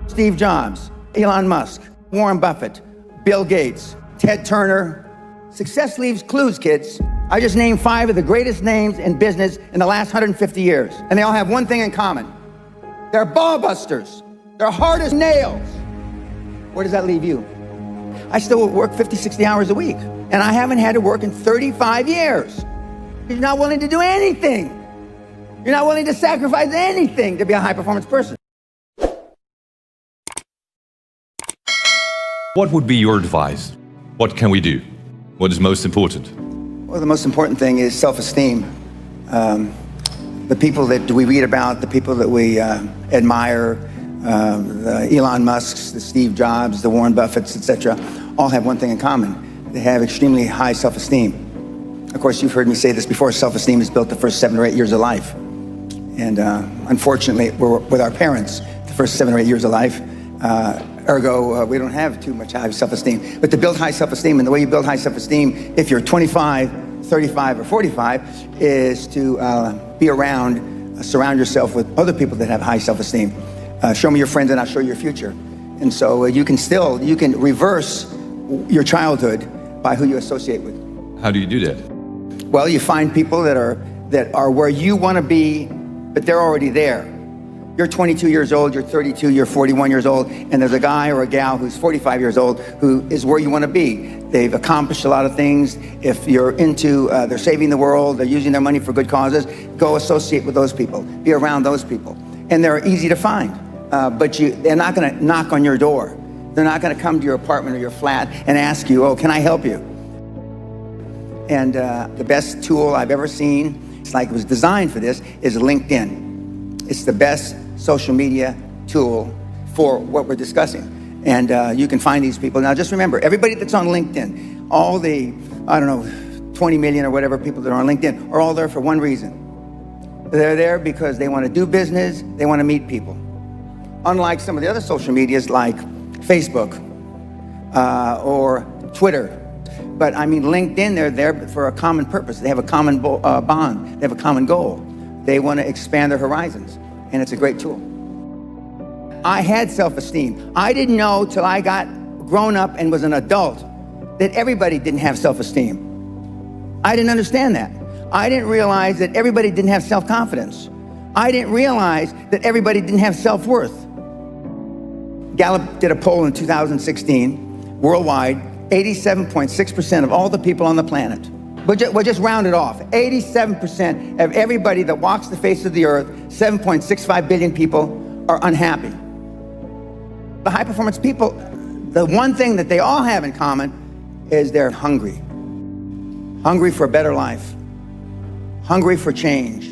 Steve Jobs, Elon Musk, Warren Buffett, Bill Gates, Ted Turner. Success leaves clues, kids. I just named 5 of the greatest names in business in the last 150 years. And they all have one thing in common. They're ball busters. They're hard as nails. Where does that leave you? I still work 50, 60 hours a week. And I haven't had to work in 35 years. You're not willing to do anything. You're not willing to sacrifice anything to be a high-performance person. What would be your advice? What can we do? What is most important? Well, the most important thing is self-esteem. The people that we read about, the people that we admire, the Elon Musks, the Steve Jobs, the Warren Buffetts, etc., all have one thing in common. They have extremely high self-esteem. Of course, you've heard me say this before, self-esteem is built the first 7 or 8 years of life. And unfortunately, we're with our parents the first 7 or 8 years of life. Ergo, we don't have too much high self-esteem. But to build high self-esteem, and the way you build high self-esteem, if you're 25, 35, or 45, is to be around, surround yourself with other people that have high self-esteem. Show me your friends and I'll show you your future. And so you can reverse your childhood by who you associate with. How do you do that? Well, you find people that are where you want to be, but they're already there. You're 22 years old, you're 32, you're 41 years old, and there's a guy or a gal who's 45 years old who is where you want to be. They've accomplished a lot of things. If you're into, they're saving the world, they're using their money for good causes, go associate with those people, be around those people. And they're easy to find, but they're not going to knock on your door. They're not going to come to your apartment or your flat and ask you, oh, can I help you? And the best tool I've ever seen, it's like it was designed for this, is LinkedIn. It's the best social media tool for what we're discussing. And you can find these people. Now just remember, everybody that's on LinkedIn, all the, 20 million or whatever people that are on LinkedIn are all there for one reason. They're there because they want to do business, they want to meet people. Unlike some of the other social medias like Facebook or Twitter. But I mean, LinkedIn, they're there for a common purpose. They have a common bond, they have a common goal. They want to expand their horizons, and it's a great tool. I had self-esteem. I didn't know till I got grown up and was an adult that everybody didn't have self-esteem. I didn't understand that. I didn't realize that everybody didn't have self-confidence. I didn't realize that everybody didn't have self-worth. Gallup did a poll in 2016, worldwide, 87.6% of all the people on the planet. We'll just round it off. 87% of everybody that walks the face of the earth, 7.65 billion people, are unhappy. The high-performance people, the one thing that they all have in common is they're hungry. Hungry for a better life. Hungry for change.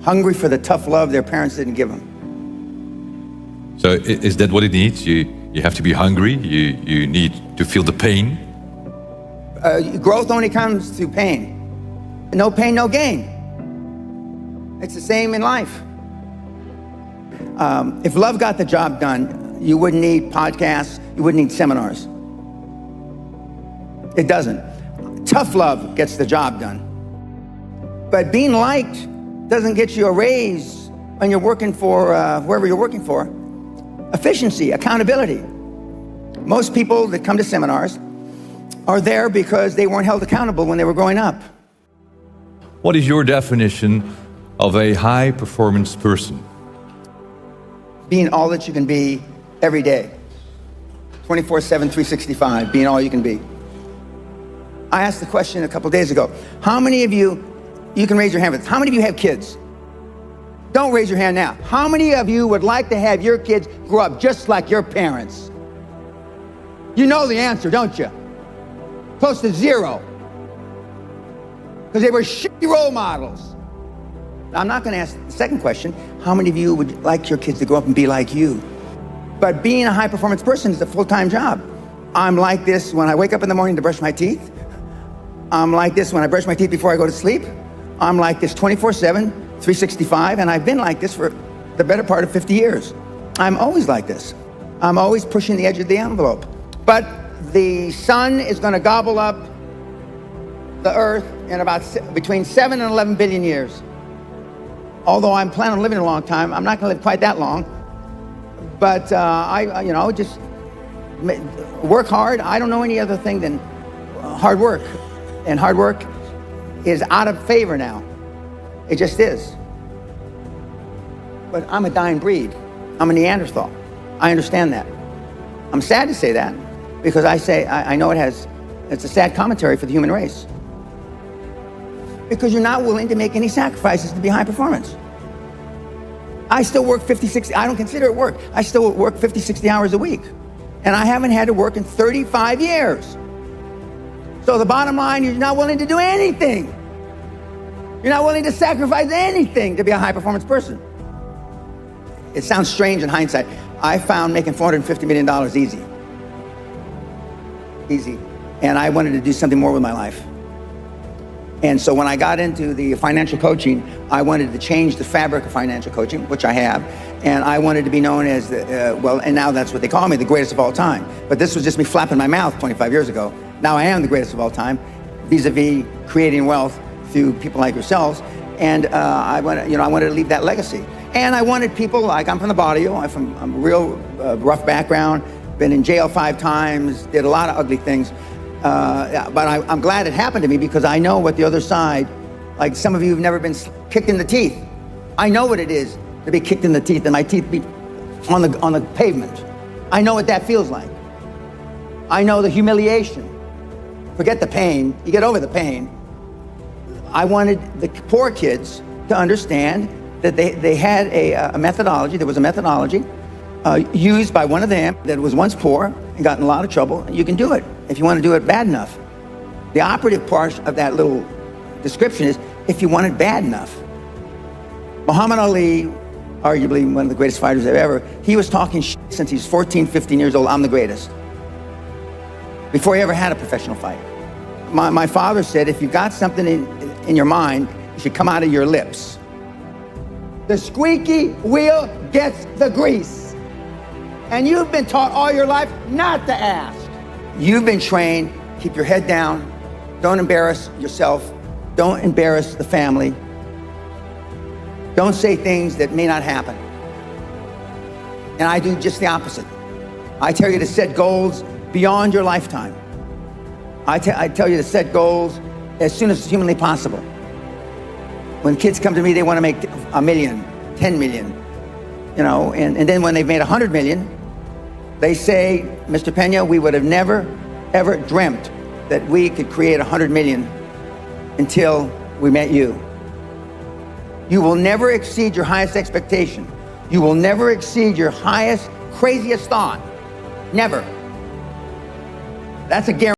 Hungry for the tough love their parents didn't give them. So is that what it needs? You have to be hungry, you need to feel the pain. Growth only comes through pain. No pain, no gain. It's the same in life. If love got the job done, you wouldn't need podcasts, you wouldn't need seminars. It doesn't. Tough love gets the job done. But being liked doesn't get you a raise when you're working for whoever you're working for. Efficiency, accountability. Most people that come to seminars are there because they weren't held accountable when they were growing up. What is your definition of a high-performance person? Being all that you can be every day. 24/7, 365, being all you can be. I asked the question a couple days ago, how many of you can raise your hand with this, how many of you have kids? Don't raise your hand now. How many of you would like to have your kids grow up just like your parents? You know the answer, don't you? Close to zero. Because they were shitty role models. Now, I'm not going to ask the second question. How many of you would like your kids to grow up and be like you? But being a high-performance person is a full-time job. I'm like this when I wake up in the morning to brush my teeth. I'm like this when I brush my teeth before I go to sleep. I'm like this 24/7, 365, and I've been like this for the better part of 50 years. I'm always like this. I'm always pushing the edge of the envelope. But the sun is going to gobble up the earth in about between 7 and 11 billion years. Although I'm planning on living a long time, I'm not going to live quite that long. But I just work hard. I don't know any other thing than hard work. And hard work is out of favor now. It just is. But I'm a dying breed. I'm a Neanderthal. I understand that. I'm sad to say that, because I know it's a sad commentary for the human race. Because you're not willing to make any sacrifices to be high performance. I still work 50, 60, I don't consider it work. I still work 50, 60 hours a week. And I haven't had to work in 35 years. So the bottom line, you're not willing to do anything. You're not willing to sacrifice anything to be a high performance person. It sounds strange in hindsight. I found making $450 million easy. Easy. And I wanted to do something more with my life. And so when I got into the financial coaching, I wanted to change the fabric of financial coaching, which I have. And I wanted to be known as, and now that's what they call me, the greatest of all time. But this was just me flapping my mouth 25 years ago. Now I am the greatest of all time, vis-a-vis creating wealth through people like yourselves. And I wanted to leave that legacy. And I wanted people like, I'm from the Bilyeu, I'm a real rough background, been in jail 5 times, did a lot of ugly things. But I'm glad it happened to me, because I know what the other side, like some of you have never been kicked in the teeth. I know what it is to be kicked in the teeth and my teeth be on the pavement. I know what that feels like. I know the humiliation. Forget the pain, you get over the pain. I wanted the poor kids to understand that they had a methodology, there was a methodology used by one of them that was once poor and got in a lot of trouble. You can do it if you want to do it bad enough. The operative part of that little description is if you want it bad enough. Muhammad Ali, arguably one of the greatest fighters ever, he was talking shit since he was 14, 15 years old, I'm the greatest. Before he ever had a professional fight. My father said, if you've got something in your mind, it should come out of your lips. The squeaky wheel gets the grease. And you've been taught all your life not to ask. You've been trained, keep your head down, don't embarrass yourself, don't embarrass the family, don't say things that may not happen. And I do just the opposite. I tell you to set goals beyond your lifetime. I tell you to set goals as soon as humanly possible. When kids come to me, they want to make $1 million, 10 million, and then when they've made 100 million, they say, Mr. Pena, we would have never, ever dreamt that we could create 100 million until we met you. You will never exceed your highest expectation. You will never exceed your highest, craziest thought. Never. That's a guarantee.